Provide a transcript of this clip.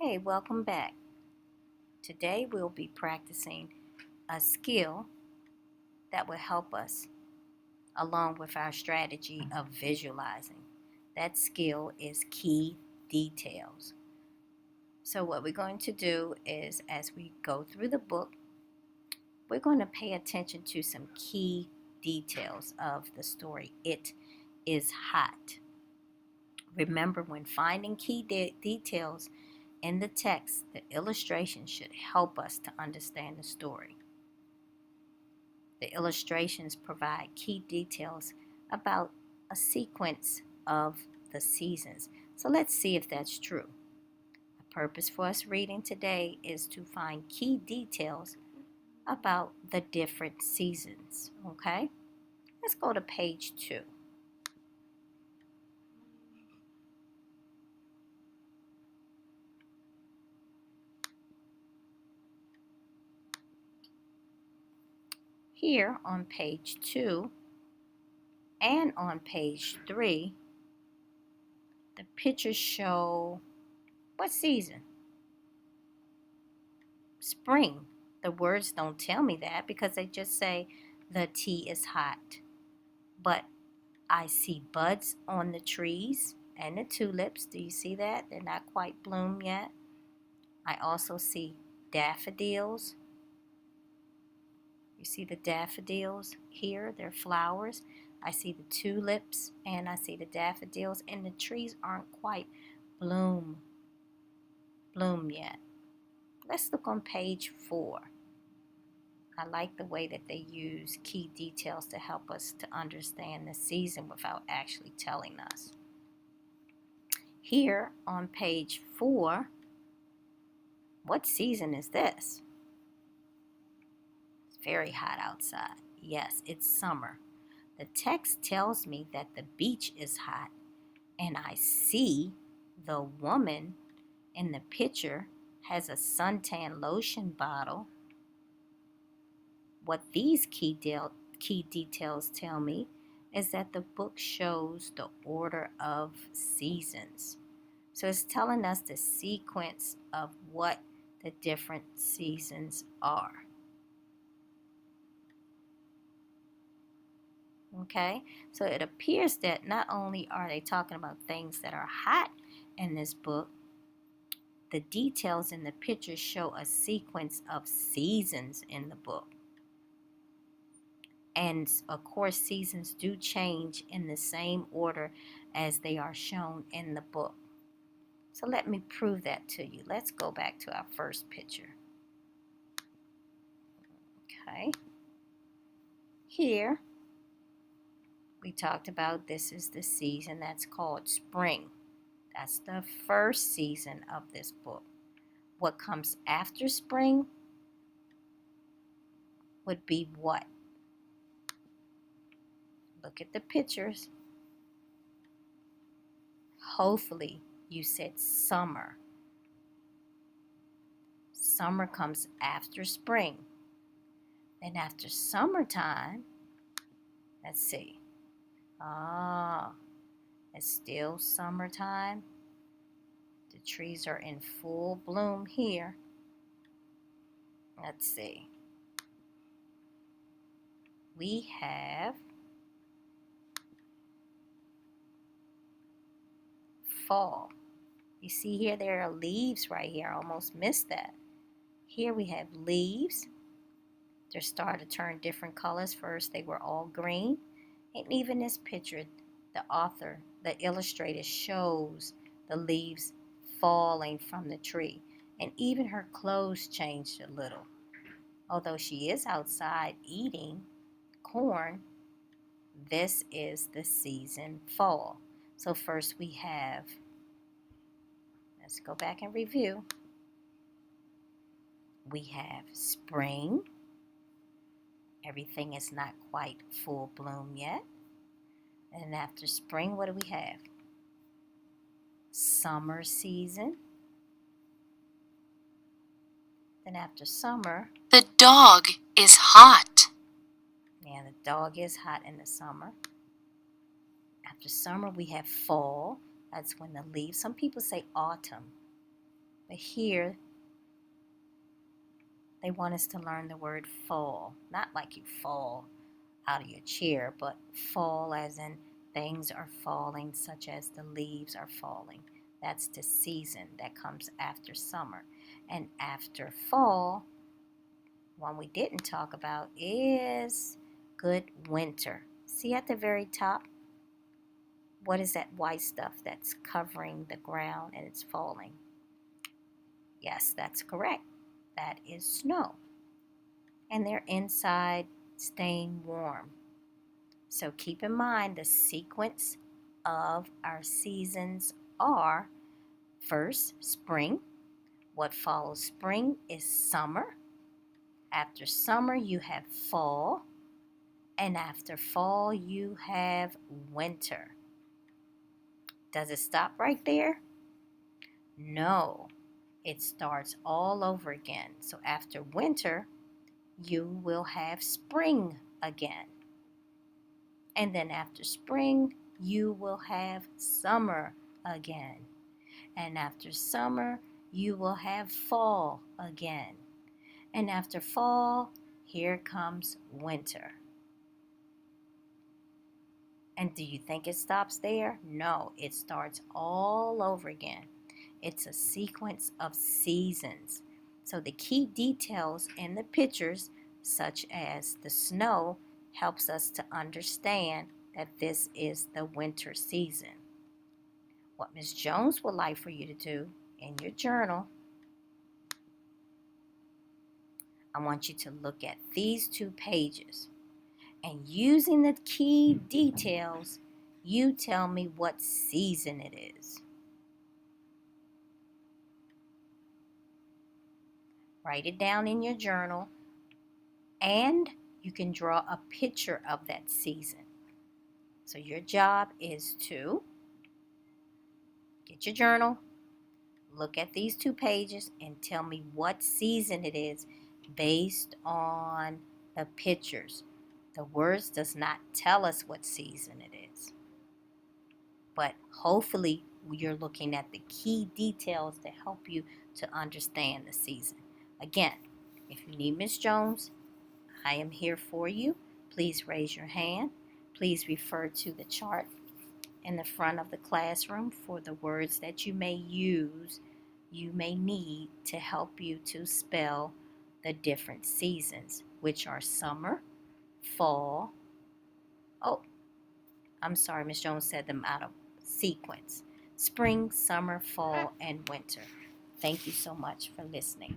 Hey, welcome back. Today we'll be practicing a skill that will help us along with our strategy of visualizing. That skill is key details. So what we're going to do is, as we go through the book, we're going to pay attention to some key details of the story. It is hot. Remember, when finding key details in the text, the illustration should help us to understand the story. The illustrations provide key details about a sequence of the seasons. So let's see if that's true. The purpose for us reading today is to find key details about the different seasons. Okay? Let's go to page 2. Here on page 2 and on page 3, the pictures show what season? Spring. The words don't tell me that because they just say the tea is hot. But I see buds on the trees and the tulips. Do you see that? They're not quite bloomed yet. I also see daffodils. You see the daffodils here? They're flowers. I see the tulips and I see the daffodils, and the trees aren't quite bloom yet. Let's look on page 4. I like the way that they use key details to help us to understand the season without actually telling us. Here on page 4, what season is this? It's very hot outside. Yes, it's summer. The text tells me that the beach is hot, and I see the woman in the picture has a suntan lotion bottle. What these key details tell me is that the book shows the order of seasons. So it's telling us the sequence of what the different seasons are. Okay, so it appears that not only are they talking about things that are hot in this book, the details in the pictures show a sequence of seasons in the book. And of course, seasons do change in the same order as they are shown in the book. So let me prove that to you. Let's go back to our first picture. Okay. Here, we talked about this is the season that's called spring. That's the first season of this book. What comes after spring would be what? Look at the pictures. Hopefully you said summer. Summer comes after spring. Then after summertime, let's see. It's still summertime. The trees are in full bloom here. Let's see. We have fall. You see here there are leaves right here. I almost missed that. Here we have leaves. They're starting to turn different colors. First they were all green. And even this picture, the author, the illustrator shows the leaves falling from the tree. And even her clothes changed a little. Although she is outside eating corn, this is the season fall. So first we have, let's go back and review. We have spring. Everything is not quite full bloom yet. And after spring, what do we have? Summer season. Then after summer, the dog is hot. Yeah, the dog is hot in the summer. After summer, we have fall. That's when the leaves, some people say autumn. But here, they want us to learn the word fall. Not like you fall out of your chair, but fall as in things are falling, such as the leaves are falling. That's the season that comes after summer. And after fall, one we didn't talk about is good winter. See at the very top? What is that white stuff that's covering the ground and it's falling? Yes, that's correct. That is snow. And they're inside staying warm. So keep in mind the sequence of our seasons are first, spring. What follows spring is summer. After summer, you have fall. And after fall, you have winter. Does it stop right there? No, it starts all over again. So after winter, you will have spring again. And then after spring, you will have summer again. And after summer, you will have fall again. And after fall, here comes winter. And do you think it stops there? No, it starts all over again. It's a sequence of seasons. So the key details in the pictures, such as the snow, helps us to understand that this is the winter season. What Ms. Jones would like for you to do in your journal, I want you to look at these 2 pages. And using the key details, you tell me what season it is. Write it down in your journal, and you can draw a picture of that season. So your job is to get your journal, look at these 2 pages, and tell me what season it is based on the pictures. The words does not tell us what season it is. But hopefully you're looking at the key details to help you to understand the season. Again, if you need Ms. Jones, I am here for you. Please raise your hand. Please refer to the chart in the front of the classroom for the words that you may use, you may need to help you to spell the different seasons, which are summer, fall. Oh, I'm sorry, Ms. Jones said them out of sequence. Spring, summer, fall, and winter. Thank you so much for listening.